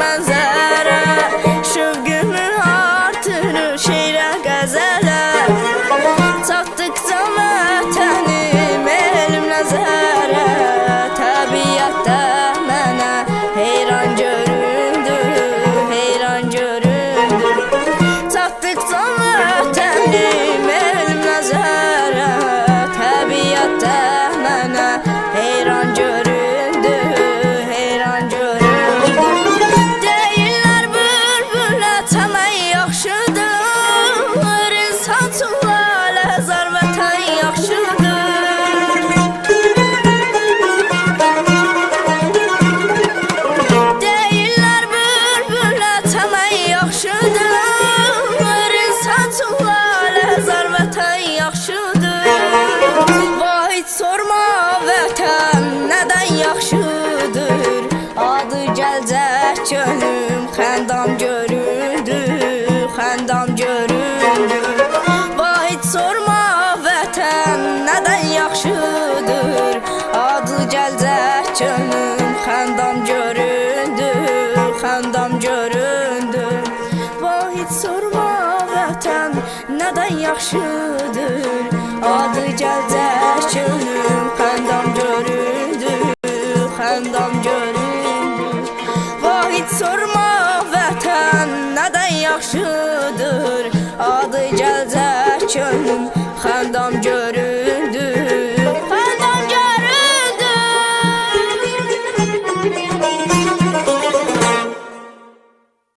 mənzərə, şövqümü artırır şeirə qəzələ. Çatdıqca vətənim elm nəzərə, təbiətdə mənə heyran göründür, heyran göründür. Çatdıqca vətənim elm nəzərə, təbiətdə mənə heyran göründür, heyran göründür. Deyirlər bülbülə çəmək yaxşıdır, insan üçün lalə zar vətən yaxşıdır. Deyirlər bülbülə çəmək yaxşıdır, insan üçün lalə zar vətən yaxşıdır. Vay sorma vətən nədən yaxşıdır, adı gəlcək gönlüm xəndam göründür, xəndam göründür. Vay sorma vətən nədən yaxşıdır, adı gəlcək gönlüm xəndam göründür, xəndam göründür. Vay sorma vətən nədən yaxşıdır, adı gəlcək gönlüm xəndam göründür, xəndam göründür. Vay sorma vətən nədən yaxşıdır, adı